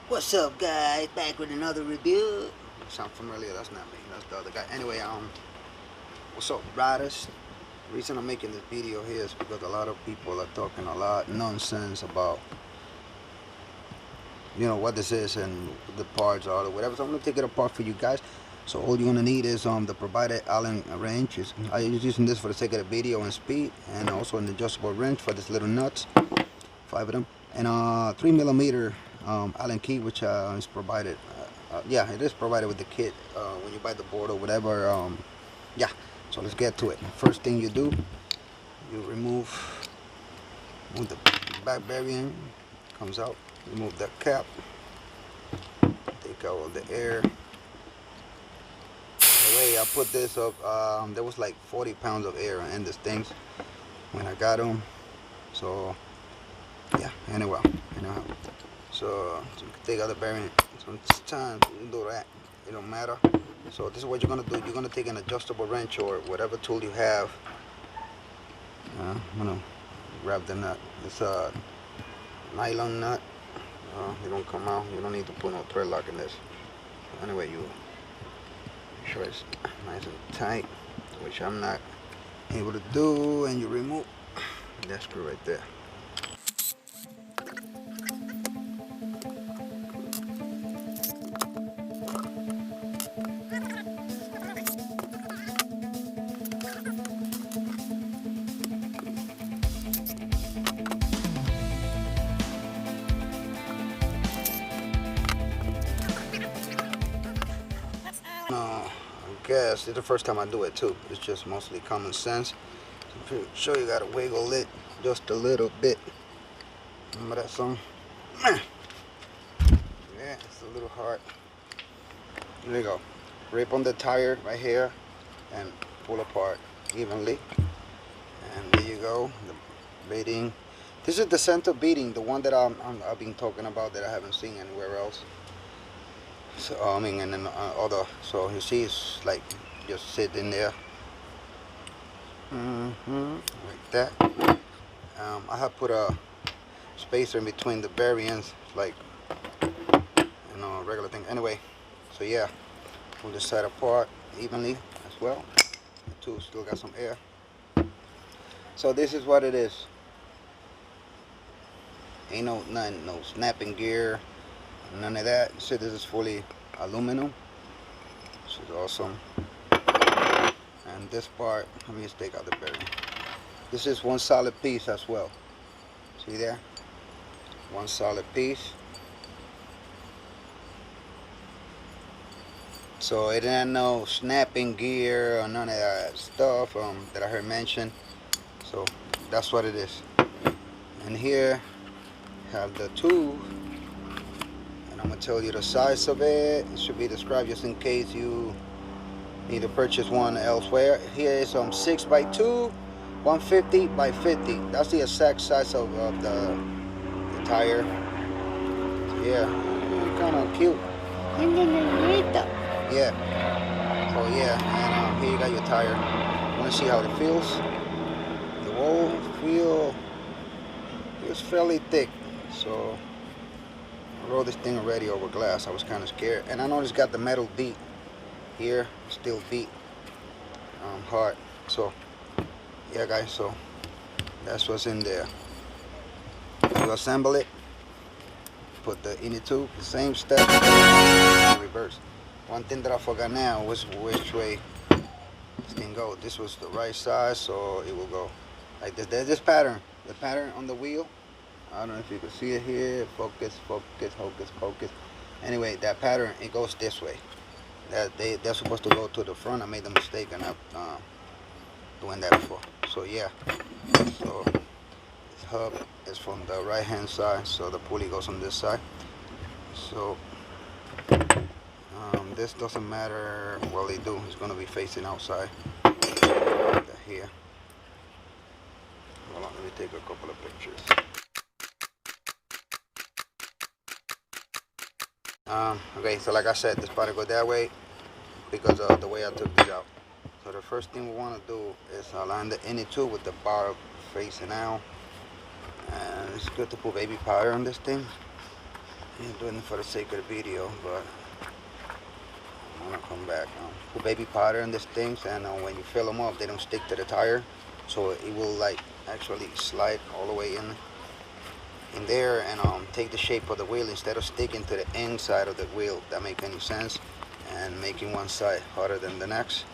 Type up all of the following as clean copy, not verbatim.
What's up, guys? Back with another review. Sound familiar? That's not me. That's the other guy. Anyway, what's up, riders? The reason I'm making this video here is because a lot of people are talking a lot nonsense about, what this is and the parts are or whatever. So I'm gonna take it apart for you guys. So all you're gonna need is the provided Allen wrench. I'm using this for the sake of the video and speed, and also an adjustable wrench for this little nuts, 5 of them, and 3mm Allen key, which is provided. Yeah, it is provided with the kit when you buy the board or whatever. Yeah, so let's get to it. First thing you do, you remove the back bearing, comes out. Remove that cap, take out all the air. The way I put this up, there was like 40 pounds of air in these things when I got them. So yeah, anyway, so you can take out the bearing. Sometimes you do that, it don't matter. So this is what you're gonna do. You're gonna take an adjustable wrench or whatever tool you have. I'm gonna grab the nut. It's a nylon nut. They don't come out. You don't need to put no thread lock in this. Anyway, you make sure it's nice and tight, which I'm not able to do, and you remove that screw right there. I guess it's the first time I do it too. It's just mostly common sense. So I'm sure you gotta wiggle it just a little bit. Remember that song? Yeah, it's a little hard. There you go. Rip on the tire right here and pull apart evenly. And there you go. The beading. This is the center beading, the one that I've been talking about that I haven't seen anywhere else. So I mean, and then other. So you see, it's like just sitting there, like that. I have put a spacer in between the bearings, like a regular thing. Anyway, so yeah, pull this side apart evenly as well. The two still got some air. So this is what it is. Ain't no snapping gear. None of that. You see, this is fully aluminum, which is awesome. And this part, let me just take out the bearing. This is one solid piece as well. See there? One solid piece. So it ain't no snapping gear or none of that stuff that I heard mentioned. So that's what it is. And here have the tube. I'm going to tell you the size of it. It should be described just in case you need to purchase one elsewhere. Here is 6x2, 150 by 50. That's the exact size of the tire. So yeah, kind of cute. Yeah. So yeah, and here you got your tire. You want to see how it feels? The wall feels fairly thick. So I rode this thing already over glass. I was kind of scared, and I noticed got the metal beat here, still beat hard. So yeah, guys, so that's what's in there. You assemble it, put the inner tube, the same step, reverse. One thing that I forgot now was which way this thing go. This was the right side, so it will go like this. There's this pattern, the pattern on the wheel. I don't know if you can see it here. Focus, focus, hocus pocus. Anyway, that pattern, it goes this way. They're supposed to go to the front. I made the mistake and I'm doing that before. So yeah. So this hub is from the right hand side, so the pulley goes on this side. So this doesn't matter. Well, they do. It's gonna be facing outside. Here. Hold on, let me take a couple of pictures. Okay, so like I said, this part go that way because of the way I took this out. So the first thing we want to do is align the inner tube with the bar facing out. And it's good to put baby powder on this thing. I'm doing it for the sake of the video, but I'm gonna come back. Put baby powder in these things, and when you fill them up, they don't stick to the tire, so it will like actually slide all the way in there, and take the shape of the wheel instead of sticking to the inside of the wheel. That make any sense? And making one side harder than the next.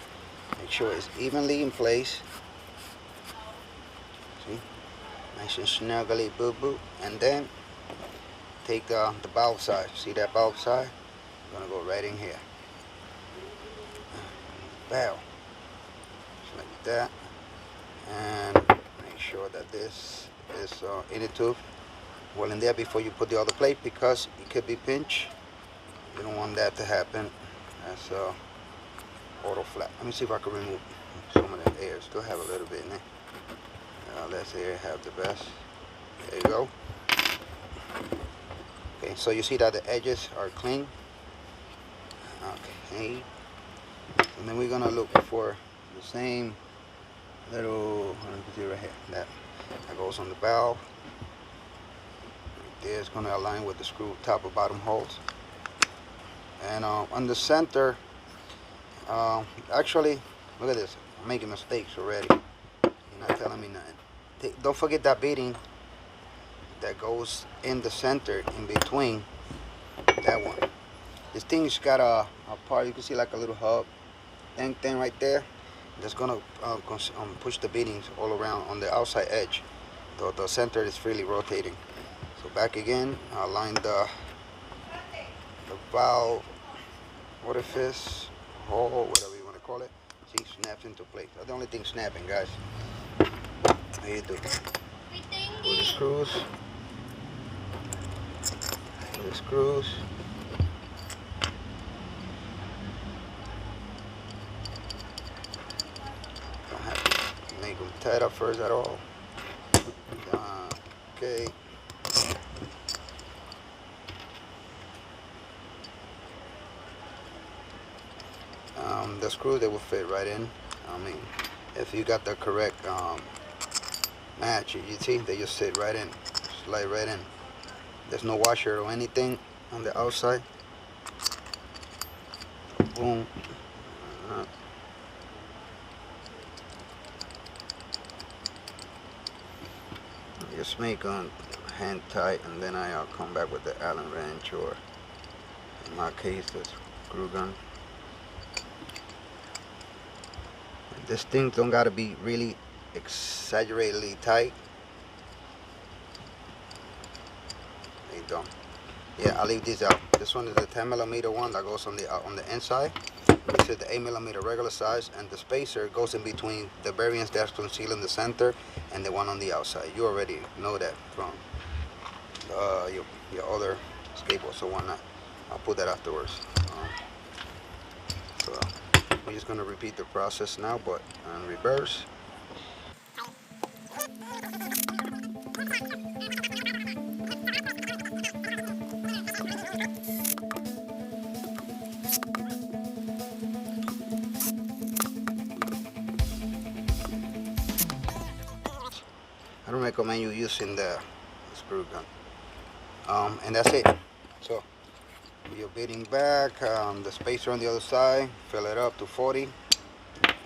Make sure it's evenly in place. See, nice and snuggly, boo boo. And then take the valve side. See that valve side? I'm gonna go right in here. Valve, just like that, and make sure that this is in the tube well in there before you put the other plate, because it could be pinched. You don't want that to happen. That's auto flap. Let me see if I can remove some of that air. Still have a little bit in there. Let's air have the best. There you go. Okay, so you see that the edges are clean. Okay, and then we're gonna look for the same little, right here, that goes on the valve. Right there, it's gonna align with the screw top and bottom holes. And on the center, actually, look at this. I'm making mistakes already. You're not telling me nothing. Don't forget that beading that goes in the center, in between that one. This thing's got a part, you can see like a little hub thing right there. That's gonna push the beadings all around on the outside edge. The center is freely rotating. So back again, align the valve orifice, hole, whatever you want to call it. See, snaps into place. That's the only thing snapping, guys. How you do? With the screws. With the screws. Don't have to make them tight up first at all. Okay. The screw, they will fit right in. I mean, if you got the correct match, you see, they just sit right in, slide right in. There's no washer or anything on the outside. Boom. Just make them hand tight, and then I'll come back with the Allen wrench, or in my case, the screw gun. This thing don't gotta be really exaggeratedly tight. They don't. Yeah, I'll leave these out. This one is the 10mm one that goes on the inside. This is the 8mm regular size, and the spacer goes in between the variants that's concealed in the center and the one on the outside. You already know that from your other skateboards or whatnot. I'll put that afterwards. So we're just gonna repeat the process now, but in reverse. I don't recommend you using the screw gun. And that's it. So you're beating back, the spacer on the other side, fill it up to 40.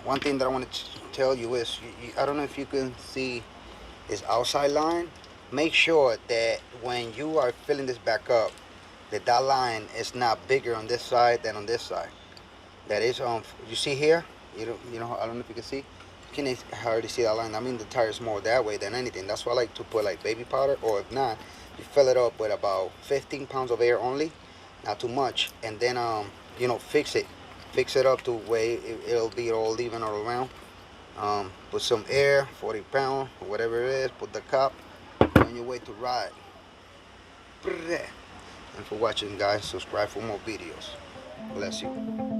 One thing that I want to tell you is, I don't know if you can see this outside line. Make sure that when you are filling this back up, that line is not bigger on this side than on this side. That is, you see here, you know, I don't know if you can see. You can hardly see that line. I mean, the tire is more that way than anything. That's why I like to put like baby powder, or if not, you fill it up with about 15 pounds of air only, not too much, and then you know, fix it up to where it'll be all even all around. Put some air, 40 pounds, whatever it is. Put the cup on your way to ride. And for watching, guys, subscribe for more videos. Bless you.